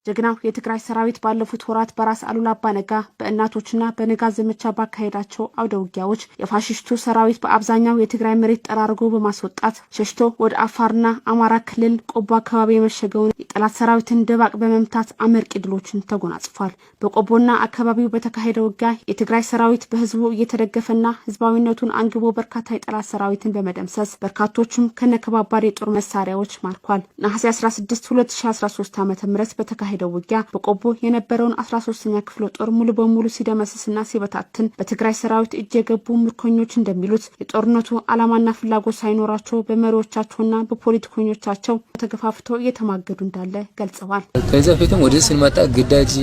ጀግናው የትግራይ ሰራዊት ባለፉት ወራት በራስ አሉላ አባነጋ በእናቶችና በነጋ ዘመቻ ባካሄዳቸው አውደ ውጊያዎች የፋሽስቱ ሰራዊት በአብዛኛው የትግራይ መሬት ጠራርጎ በማስወጣት ሸሽቶ ወደ አፋርና አማራ ክልል ቆቦ አካባቢ የመሸገውን የጠላት ሰራዊትን ደባቅ በመምታት አመርቂ ድሎችን ተጎናጽፏል። በቆቦና አካባቢው በተካሄደው ውጊያ የትግራይ ሰራዊት በህዝቡ እየተደገፈና ህዝባዊነቱን አንግቦ በርካታ የጠላት ሰራዊትን በመደምሰስ በርካቶችም ከነከባባድ የጦር መሳሪያዎች ማርኳል። ነሐሴ 16 2013 ዓ.ም በተካሄደው ውጊያ በቆቦ የነበረውን 13ኛ ክፍለ ጦር ሙሉ በሙሉ ሲደመስስና ሲበታትን በትግራይ ሰራዊት እጅ የገቡ ምርኮኞች እንደሚሉት የጦርነቱ ዓላማና ፍላጎት ሳይኖራቸው በመሪዎቻቸውና በፖለቲከኞቻቸው ተገፋፍተው እየተማገዱ እንዳለ ገልጸዋል። ከዛ ፊትም ወደ ስንመጣ ግዳጅ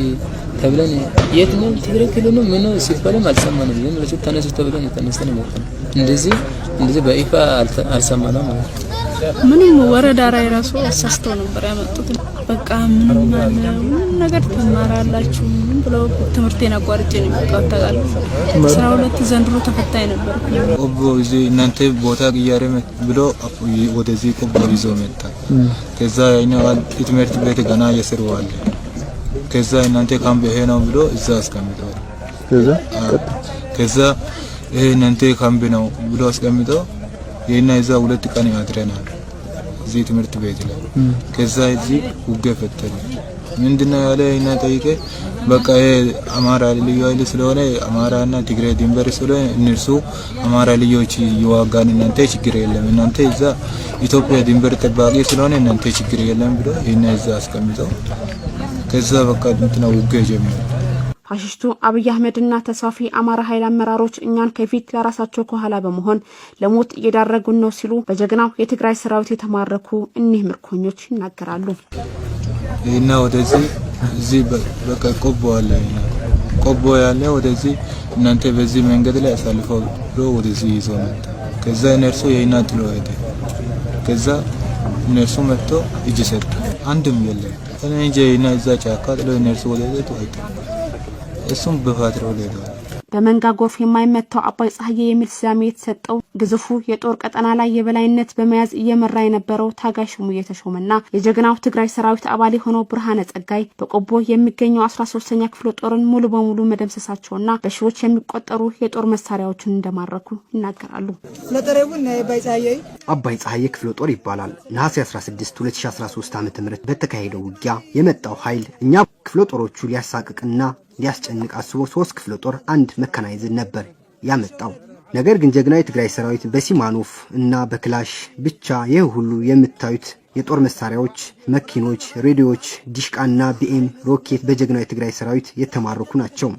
ተብለን የትኛው ትግራይ ክልል ነው ምን ሲባልም አልሰማንም። ግን ለሱ ተነሱ ተብለን ተነስተን መጣን። እንደዚህ በይፋ አልሰማንም ማለት ነው። ምንም ወረዳ ላይ ራሱ አሳስተው ነበር ያመጡት። በቃ ምን ነገር ተማራላችሁ ብለው ትምህርቴን አቋርጬ ነው የመጣው። 12 ዘንድሮ ተፈታኝ ነበር። ቆቦ እዚህ እናንተ ቦታ ቅያሬ ብሎ ወደዚህ ቆቦ ይዞ መጣ። ከዛ ያኛው ትምህርት ቤት ገና እየሰሩዋል። ከዛ እናንተ ካምፕ ይሄ ነው ብሎ እዛ አስቀምጠው። ከዛ ይሄ እናንተ ካምፕ ነው ብሎ አስቀምጠው የና እዛ 2 ቀን ያድረናል እዚህ ትምህርት ቤት ላይ። ከዛ እዚህ ውጊያ ፈተነ። ምንድነው ያለ እና ጠይቄ በቃ አማራ ልዩ ኃይል ስለሆነ አማራና ትግራይ ድንበር ስለሆነ እነርሱ አማራ ልጆች ይዋጋን እናንተ ችግር የለም እናንተ እዛ ኢትዮጵያ ድንበር ጠባቂ ስለሆነ እናንተ ችግር የለም ብሎ የና እዛ አስቀምጠው ከዛ በቃ እንትና ውጊያ ጀመረ። ፋሽስቱ አብይ አህመድና ተሳፊ አማራ ኃይል አመራሮች እኛን ከፊት ለራሳቸው ከኋላ በመሆን ለሞት እየዳረጉን ነው ሲሉ በጀግናው የትግራይ ሰራዊት የተማረኩ እኒህ ምርኮኞች ይናገራሉ። እና ወደዚህ እዚህ በቃ ቆቦ ያለ ወደዚህ እናንተ በዚህ መንገድ ላይ አሳልፈው ብሎ ወደዚህ ይዞ መጣ። ከዛ እነርሱ የና ጥሎ ሄደ። ከዛ እነርሱ መጥቶ እጅ ሰጡ። አንድም የለም እንጂ እና እዛ ጫካ ጥሎ እነርሱ ወደዚህ ተወጡ። እሱም በፓትሮል ሄዷል። በመንጋ ጎርፍ የማይመታው አባይ ፀሐዬ የሚል ስያሜ የተሰጠው ግዙፉ የጦር ቀጠና ላይ የበላይነት በመያዝ እየመራ የነበረው ታጋይ ሽሙ የተሾመና የጀግናው ትግራይ ሰራዊት አባል የሆነው ብርሃነ ጸጋይ በቆቦ የሚገኘው 13ኛ ክፍለ ጦርን ሙሉ በሙሉ መደምሰሳቸውና በሺዎች የሚቆጠሩ የጦር መሳሪያዎችን እንደማረኩ ይናገራሉ። ለተረቡን አባይ ፀሐዬ ክፍለ ጦር ይባላል። ነሐሴ 16 2013 ዓ.ም በተካሄደው ውጊያ የመጣው ኃይል እኛ ክፍለ ጦሮቹ ሊያሳቅቅና ሊያስጨንቅ አስቦ 3 ክፍለ ጦር አንድ መካናይዝድ ነበር ያመጣው። ነገር ግን ጀግናው የትግራይ ሰራዊት በሲማኖፍ እና በክላሽ ብቻ ይህ ሁሉ የምታዩት የጦር መሳሪያዎች፣ መኪኖች፣ ሬዲዮዎች፣ ዲሽቃና ቢኤም ሮኬት በጀግናው የትግራይ ሰራዊት የተማረኩ ናቸው።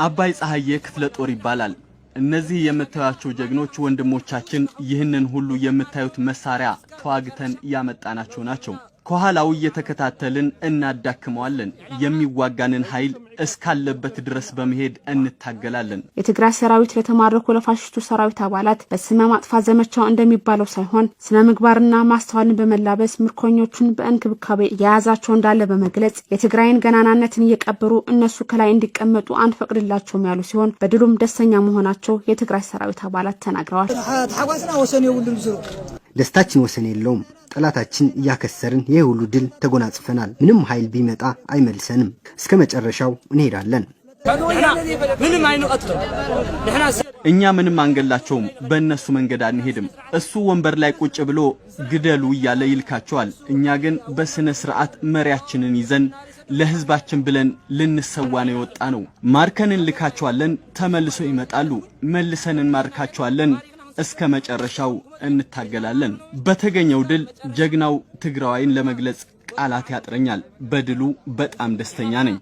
አባይ ፀሐዬ ክፍለ ጦር ይባላል። እነዚህ የምታዩቸው ጀግኖች ወንድሞቻችን ይህንን ሁሉ የምታዩት መሳሪያ ተዋግተን ያመጣናቸው ናቸው። ከኋላው እየተከታተልን እናዳክመዋለን። የሚዋጋንን ኃይል እስካለበት ድረስ በመሄድ እንታገላለን። የትግራይ ሰራዊት ለተማረኩ ለፋሽስቱ ሰራዊት አባላት በስመ ማጥፋት ዘመቻው እንደሚባለው ሳይሆን ስነ ምግባርና ማስተዋልን በመላበስ ምርኮኞቹን በእንክብካቤ የያዛቸው እንዳለ በመግለጽ የትግራይን ገናናነትን እየቀበሩ እነሱ ከላይ እንዲቀመጡ አንፈቅድላቸውም ያሉ ሲሆን በድሉም ደስተኛ መሆናቸው የትግራይ ሰራዊት አባላት ተናግረዋል። ደስታችን ወሰን የለውም። ጠላታችን እያከሰርን የሁሉ ድል ተጎናጽፈናል። ምንም ኃይል ቢመጣ አይመልሰንም። እስከ መጨረሻው እንሄዳለን። እኛ ምንም አንገላቸውም። በእነሱ መንገድ አንሄድም። እሱ ወንበር ላይ ቁጭ ብሎ ግደሉ እያለ ይልካቸዋል። እኛ ግን በስነ ስርዓት መሪያችንን ይዘን ለህዝባችን ብለን ልንሰዋ ነው የወጣ ነው። ማርከንን ልካቸዋለን፣ ተመልሶ ይመጣሉ። መልሰንን ማርካቸዋለን። እስከ መጨረሻው እንታገላለን። በተገኘው ድል ጀግናው ትግራዋይን ለመግለጽ ቃላት ያጥረኛል። በድሉ በጣም ደስተኛ ነኝ።